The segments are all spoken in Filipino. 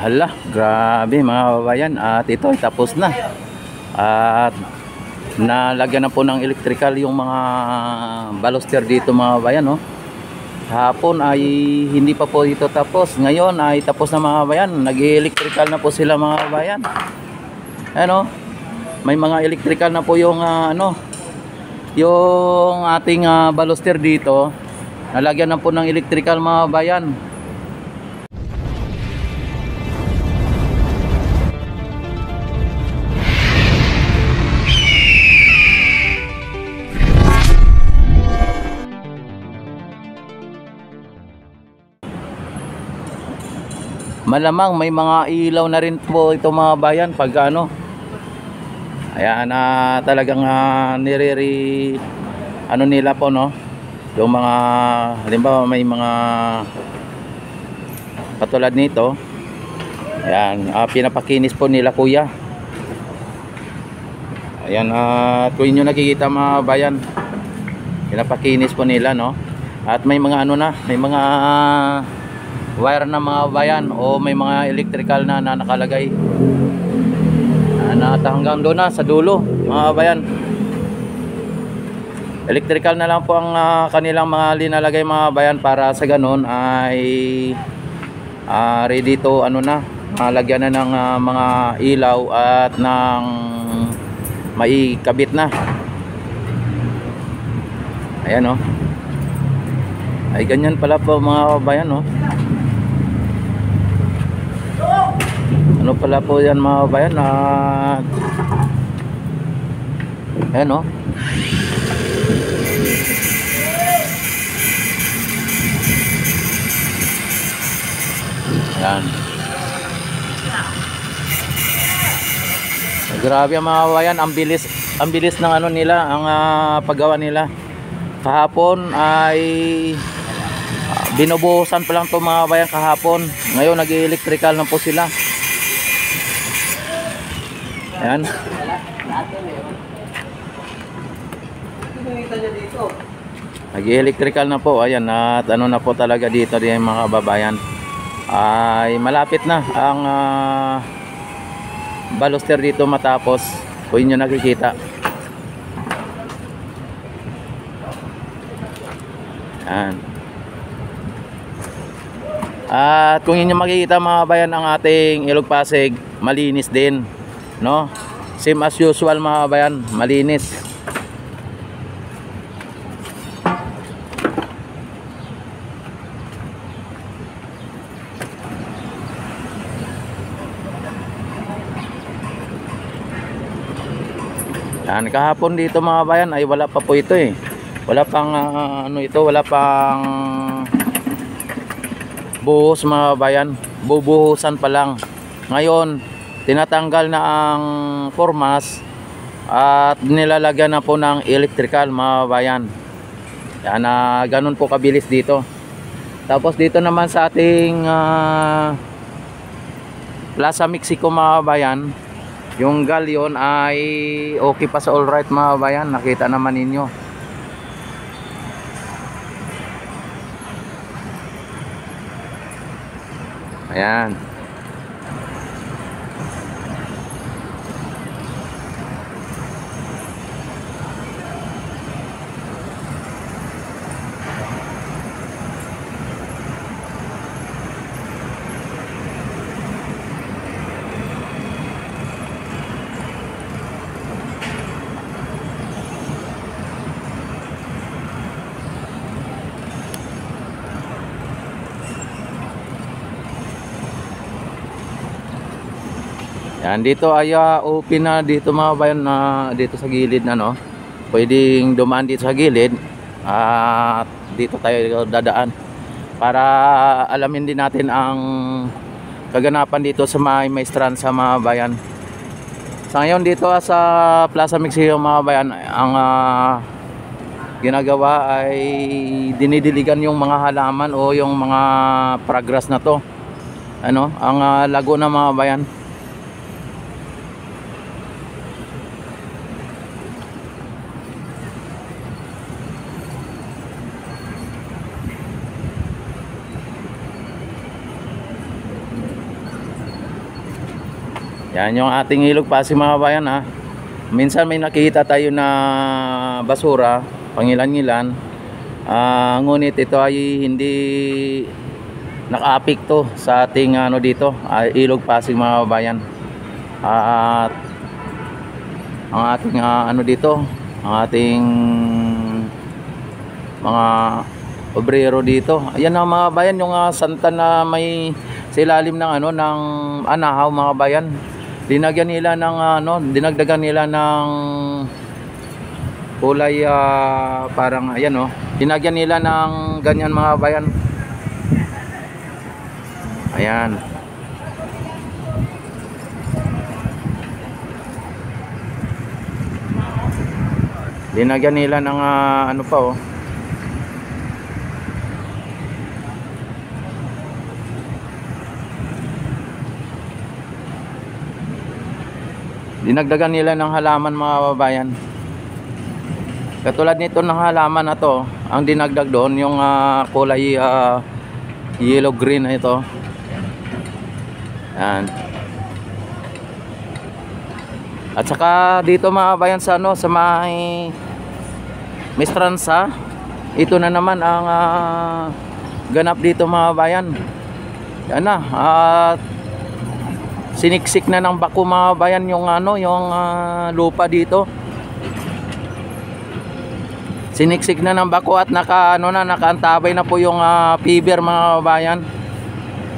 Hala, grabe mga kababayan. At ito ay tapos na. At nalagyan na po ng electrical yung mga baluster dito mga kababayan, no? Hapon ay hindi pa po ito tapos. Ngayon ay tapos na mga kababayan. Nag-electrical na po sila mga kababayan. Ano? May mga electrical na po yung yung ating baluster dito. Nalagyan na po ng electrical mga kababayan. Malamang may mga ilaw na rin po ito mga bayan pag ayan talagang nila po, no, yung mga halimbawa may mga katulad nito. Ayan, pinapakinis po nila kuya. Ayan, kung inyo nakikita mga bayan, pinapakinis po nila, no. At may mga may mga wire na mga bayan, o may mga electrical na nakalagay na hanggang doon na sa dulo mga bayan. Electrical na lang po ang kanilang mga linalagay mga bayan, para sa ganun ay ready to lagyan na ng mga ilaw at ng maikabit na. Ayan, oh. Ay ganyan pala po mga bayan, oh. Ano pala po yan mga bayan, ayan, oh. Ayan. Grabe mga bayan, ang bilis ng nila, ang paggawa nila. Kahapon ay binubuhusan pa lang to mga bayan kahapon. Ngayon nag-electrical na po sila. Ayan. Nag-electrical na po. Ayan, at na po talaga dito din mga kababayan. Ay malapit na ang baluster dito matapos. Kung inyo nakikita. Ayan. At kung inyo makikita mga kababayan, ang ating Ilog Pasig malinis din, no? Same as usual mga kabayan, malinis. Yan, kahapon dito mga kabayan ay wala pa po ito eh. Wala pang wala pang buhos mga kabayan. Bubuhusan pa lang. Ngayon tinatanggal na ang formas at nilalagyan na po ng electrical mga kabayan. Yan, ganun po kabilis dito. Tapos dito naman sa ating Plaza Mexico mga kabayan, yung galyon ay okay pa sa all right mga kabayan. Nakita naman ninyo. Ayan. Yan, dito ay open na dito mga bayan, na dito sa gilid na, no. Pwedeng dumaan dito sa gilid at dito tayo dadaan para alamin din natin ang kaganapan dito sa may strand sa mga bayan. Sa ngayon dito sa Plaza Mexico mga bayan, ang ginagawa ay dinidiligan yung mga halaman o yung mga progress na to, ang lago na mga bayan. Yan yung ating Ilog Pasig mga bayan ha. Minsan may nakita tayo na basura, pangilan-ngilan. Ngunit ito ay hindi nakaapekto sa ating ano dito, Ilog Pasig mga bayan. At ang ating ano dito, ang ating mga obrero dito. Ayan ang mga bayan, yung santan na may silalim ng ano ng anahaw mga bayan. Dinagyan nila ng ano, dinagdagan nila ng kulay parang ayan oh. Dinagyan nila ng ganyan mga bayan. Ayan. Dinagyan nila ng ano pa oh. Dinagdagan nila ng halaman mga babayan. Katulad nito ng halaman na to, ang dinagdag doon yung kulay yellow green na ito. Yan. At saka dito mga bayan sa ano, sa may Mestranza, ito na naman ang ganap dito mga bayan. Yan na, at siniksik na ng bako mga bayan yung ano, yung lupa dito. Siniksik na ng bako at nakaantabay na po yung piber mga bayan.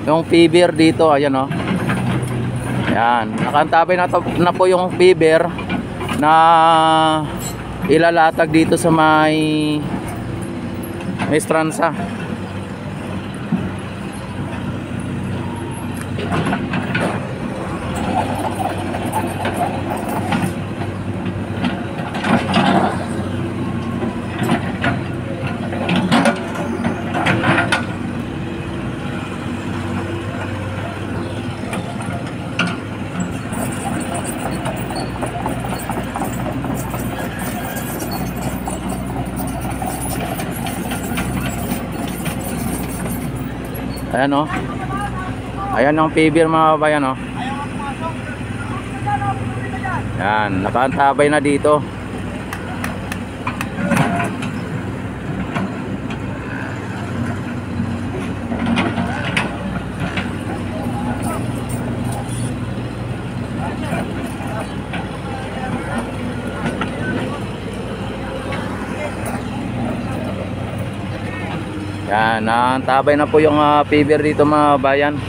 Yung piber dito, ayan oh. Yan, nakaantabay na po yung piber na ilalatag dito sa may Mestranza. Ayan o. Ayan ang piber mga bayan o. Yan, nakaantabay na dito. Yan, naantabay na po yung piber dito mga bayan.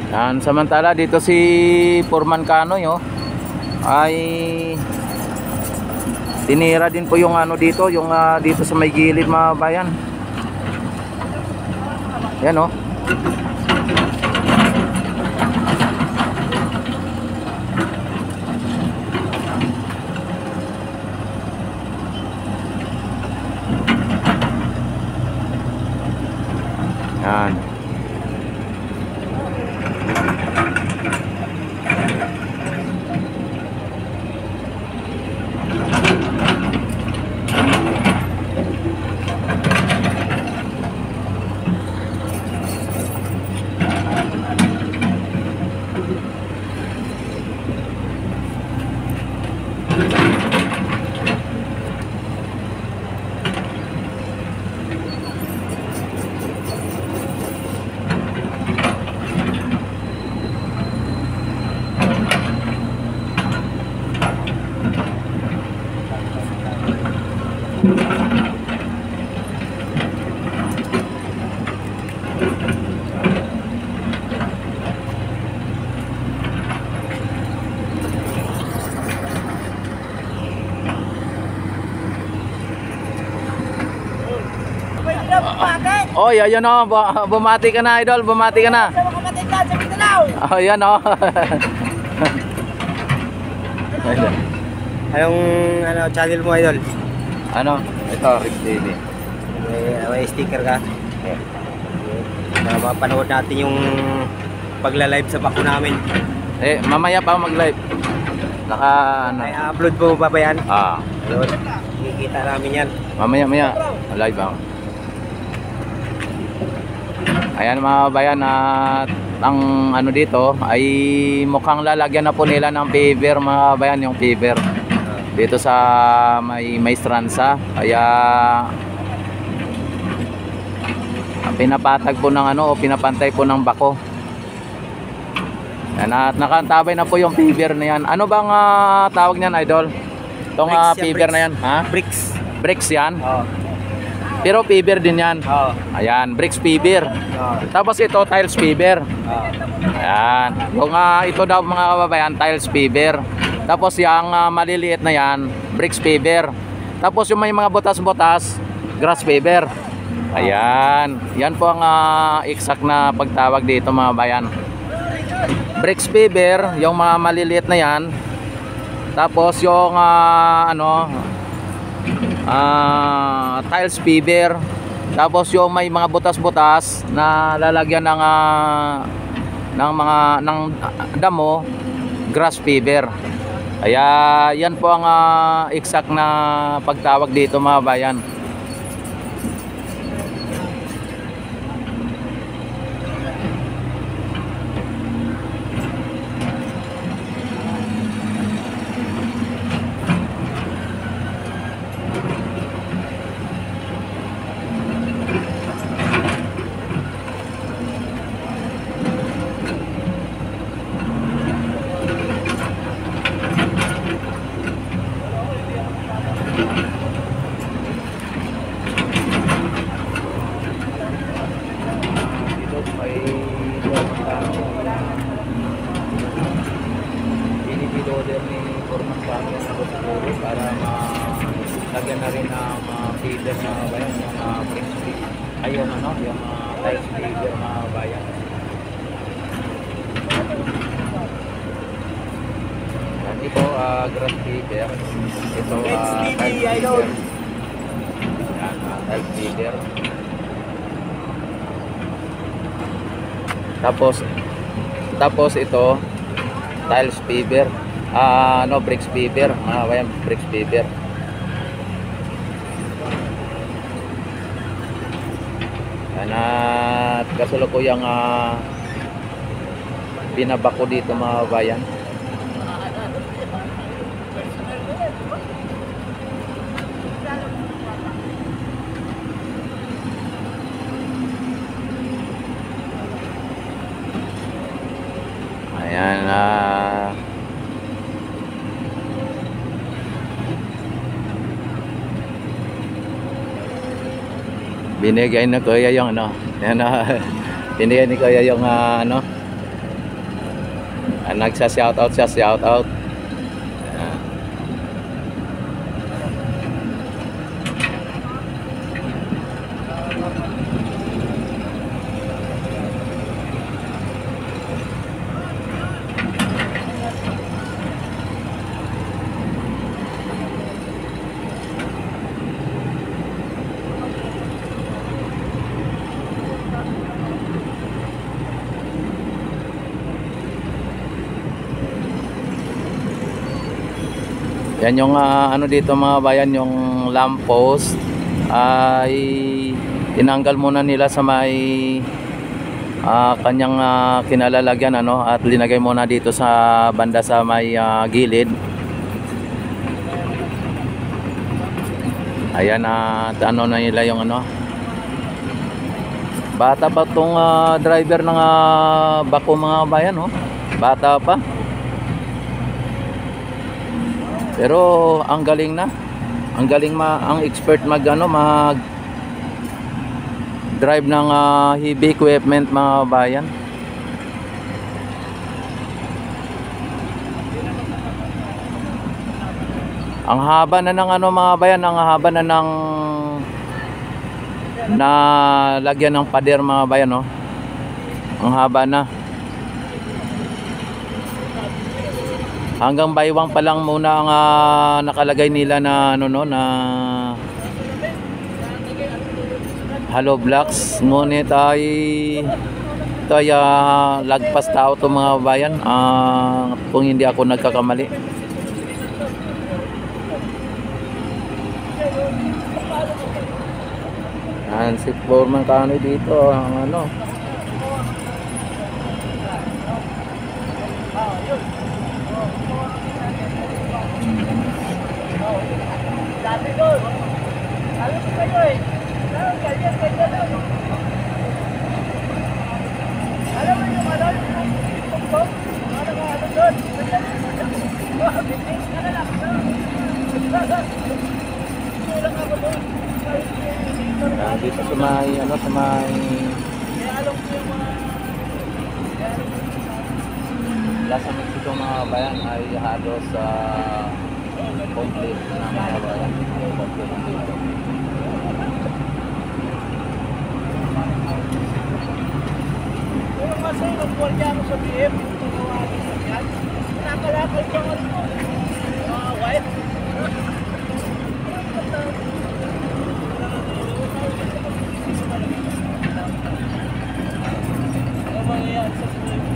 Yan, samantala dito si Foreman Kanoy oh, ay tinira din po yung ano dito, yung dito sa may gilid mga bayan. Yan oh. Yan. Oh, yan oh, bumati ka na idol, bumati ka na. Oh, yan oh. Anong ano channel mo idol? Ano? Ito, Rick TV. May sticker ka? Yeah. Para mapanood natin yung pagla-live sa bako namin. Mamaya pa mag-live. Naka ano. Ay, upload po ba yan? Ayun, kikita namin yan. Mamaya live ako. Ayan mga kabayan, at ang ano dito ay mukhang lalagyan na po nila ng paver mga kabayan, yung paver dito sa may stransa. Kaya pinapatag po ng ano, o pinapantay po ng bako. Yan, at nakantabay na po yung paver na yan. Ano bang tawag niyan, idol? Itong Bricks yan, paver bricks. na yan, ha? Bricks. Bricks yan? Oo. Pero paver din yan. Oo. Ayan, bricks paver. Oo. Tapos ito, tiles paver. Oo. Ayan. Yung ito daw mga kababayan, tiles paver. Tapos yung maliliit na yan, bricks paver. Tapos yung may mga butas-butas, grass paver. Ayan. Yan po ang exact na pagtawag dito mga bayan. Bricks paver, yung mga maliliit na yan. Tapos yung tiles paver. Tapos yung may mga butas-butas na lalagyan ng damo, grass paver. Kaya yan po ang exact na pagtawag dito mga bayan. Order ni Forman sa akin na siguro para lagyan na rin ng feeder na bayan, yung bricks feeder, ay yung yung tiles feeder na bayan. Yan, ito grass feeder, ito tiles feeder. Yan, tiles feeder. Tapos ito tiles feeder. Bricks paver, bayan, bricks paver. Yan, at kasulukuyang binabako dito mga bayan. Ayan, binigay na kuya yung yan, binigay ni kuya yung nagsa-shoutout siya, shoutout. Yan yung dito mga bayan, yung lamppost ay tinanggal muna nila sa may kanyang kinalalagyan at linagay muna dito sa banda sa may gilid. Ayan, at na nila yung bata pa tong driver ng bako mga bayan, bata pa. Pero ang galing na. Ang galing ang expert mag drive ng heavy equipment mga bayan. Ang haba na ng mga bayan, ang haba na ng lagyan ng pader mga bayan, Ang haba na. Hanggang baywang pa lang muna ang nakalagay nila na hollow blocks, ngunit ay ito ay lagpas tao to mga bayan, kung hindi ako nagkakamali. Yan si Foreman Kanoy dito ang ano. Dito sa may ano, sa may Plaza Mexico mga bayan ay halos sa complete na mga bayan. Complete dito. Yung kasi yung kwarya mo sa BF, tumawarin sa yan. Nakalakal ka nga rin mo. Mga white. Ano mangyayari sa BF?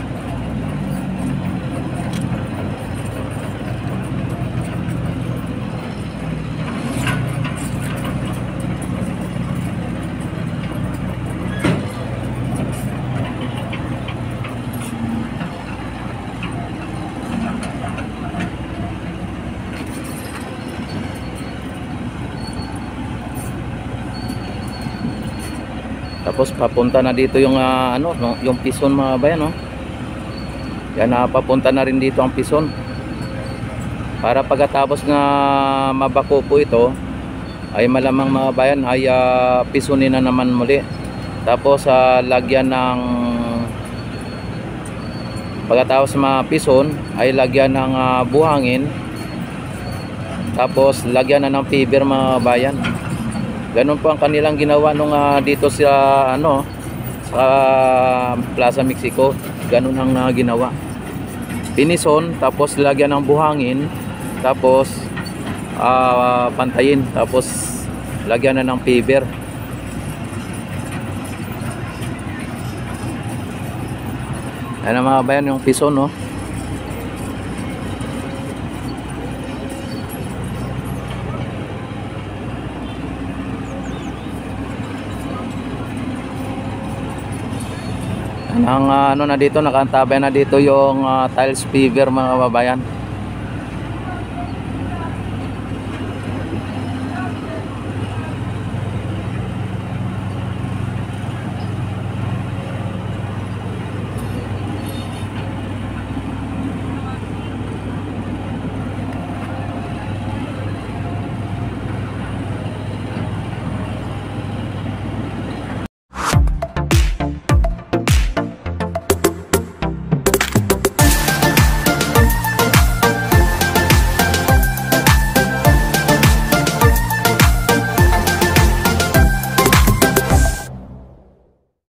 Tapos papunta na dito yung ano, no, yung pison mga bayan, no. Yan, papunta na rin dito ang pison. Para pagkatapos nga mabako po ito, ay malamang mga bayan ay pisonin na naman muli. Tapos lagyan ng pagkatapos mapison ay lagyan ng buhangin. Tapos lagyan na ng fiber mga bayan. Ganun po ang kanilang ginawa nung dito sa ano, sa Plaza Mexico. Ganun ang ginawa. Pinison, tapos lagyan ng buhangin, tapos pantayin, tapos lagyan na ng fiber. Ayan mga bayan yung pison, no. Ang ano na dito, nakantabay na dito yung tiles fiber mga babayan.